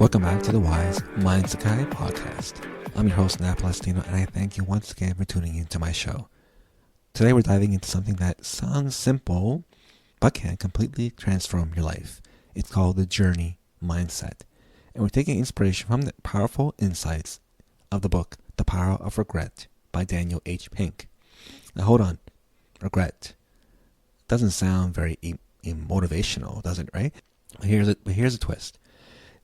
Welcome back to the Wise Mind Sakai podcast. I'm your host, Nat Palestino, and I thank you once again for tuning into my show. Today we're diving into something that sounds simple, but can completely transform your life. It's called the journey mindset. And we're taking inspiration from the powerful insights of the book, The Power of Regret by Daniel H. Pink. Now hold on, regret. Doesn't sound very motivational, does it, right? But here's a twist.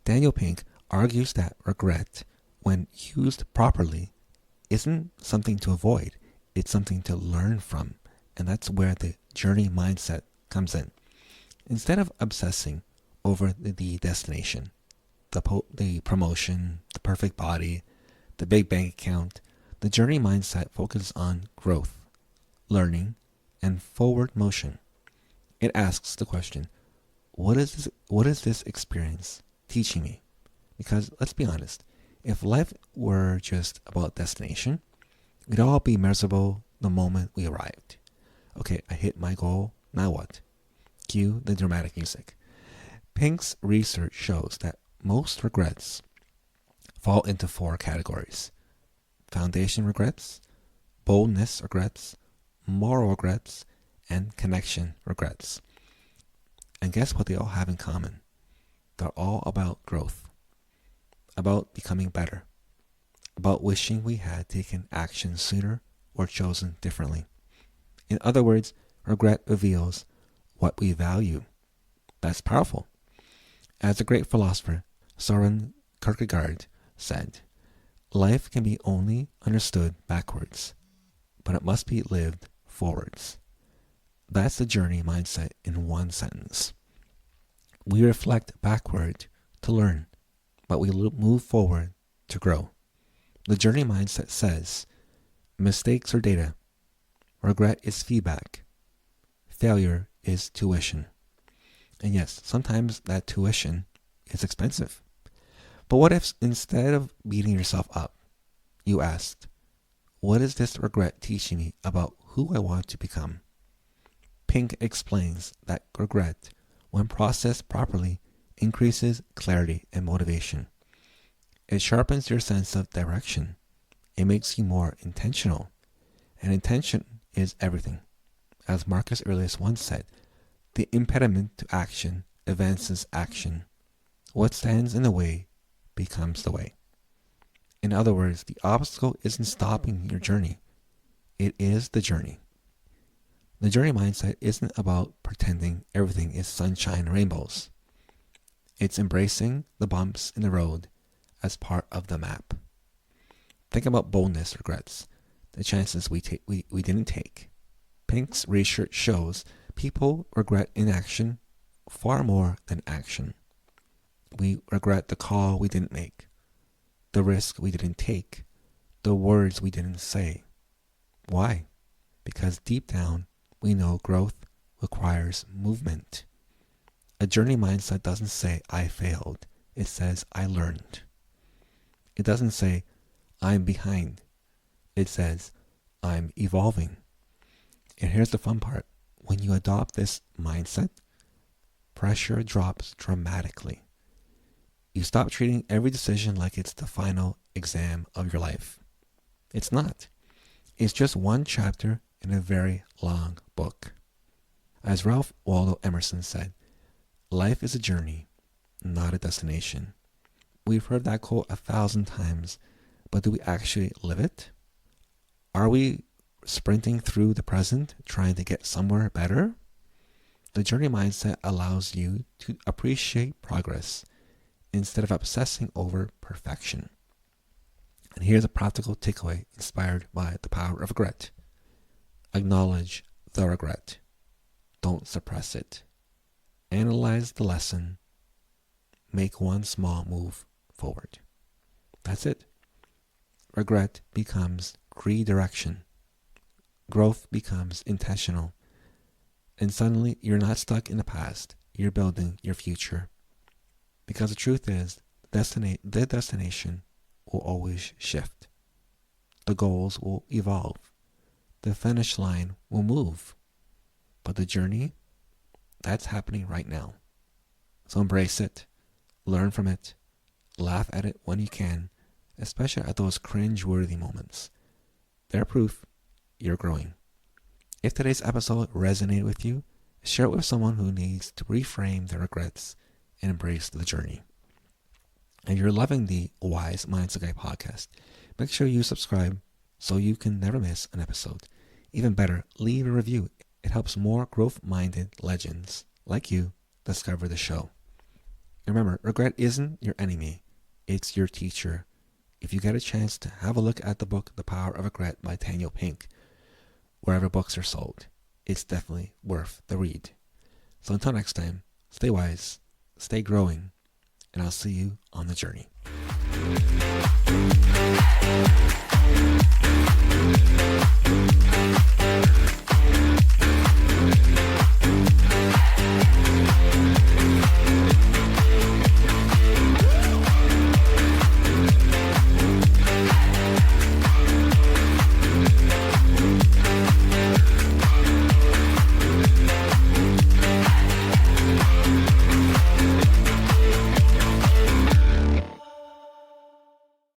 Daniel Pink argues that regret, when used properly, isn't something to avoid. It's something to learn from. And that's where the journey mindset comes in. Instead of obsessing over the destination, the promotion, the perfect body, the big bank account, the journey mindset focuses on growth, learning, and forward motion. It asks the question, what is this experience teaching me? Because let's be honest, if life were just about destination, we'd all be miserable the moment we arrived. Okay, I hit my goal, now what? Cue the dramatic music. Pink's research shows that most regrets fall into 4 categories: foundation regrets, boldness regrets, moral regrets, and connection regrets. And guess what they all have in common? They're all about growth, about becoming better, about wishing we had taken action sooner or chosen differently. In other words, regret reveals what we value. That's powerful. As the great philosopher Søren Kierkegaard said, life can be only understood backwards, but it must be lived forwards. That's the journey mindset in one sentence. We reflect backward to learn, but we move forward to grow. The journey mindset says, mistakes are data, regret is feedback, failure is tuition. And yes, sometimes that tuition is expensive. But what if instead of beating yourself up, you asked, what is this regret teaching me about who I want to become? Pink explains that regret, when processed properly, increases clarity and motivation. It sharpens your sense of direction. It makes you more intentional. And intention is everything. As Marcus Aurelius once said, the impediment to action advances action. What stands in the way becomes the way. In other words, the obstacle isn't stopping your journey. It is the journey. The journey mindset isn't about pretending everything is sunshine and rainbows. It's embracing the bumps in the road as part of the map. Think about boldness regrets, the chances we didn't take. Pink's research shows people regret inaction far more than action. We regret the call we didn't make, the risk we didn't take, the words we didn't say. Why? Because deep down, we know growth requires movement. A journey mindset doesn't say, I failed. It says, I learned. It doesn't say, I'm behind. It says, I'm evolving. And here's the fun part. When you adopt this mindset, pressure drops dramatically. You stop treating every decision like it's the final exam of your life. It's not. It's just one chapter in a very long book. As Ralph Waldo Emerson said, life is a journey, not a destination. We've heard that quote 1,000 times, but do we actually live it? Are we sprinting through the present, trying to get somewhere better? The journey mindset allows you to appreciate progress instead of obsessing over perfection. And here's a practical takeaway inspired by the power of regret. Acknowledge the regret. Don't suppress it. Analyze the lesson. Make one small move forward. That's it. Regret becomes redirection. Growth becomes intentional. And suddenly you're not stuck in the past. You're building your future. Because the truth is, the destination will always shift. The goals will evolve. The finish line will move. But the journey, that's happening right now. So embrace it, learn from it, Laugh at it when you can, especially at those cringe-worthy moments. They're proof you're growing. If today's episode resonated with you, share it with someone who needs to reframe their regrets and embrace the journey. If you're loving the Wise Mindset Guy podcast, make sure you subscribe so you can never miss an episode. Even better, leave a review. It helps more growth-minded legends like you discover the show. And remember, regret isn't your enemy. It's your teacher. If you get a chance to have a look at the book, The Power of Regret by Daniel Pink, wherever books are sold, it's definitely worth the read. So until next time, stay wise, stay growing, and I'll see you on the journey.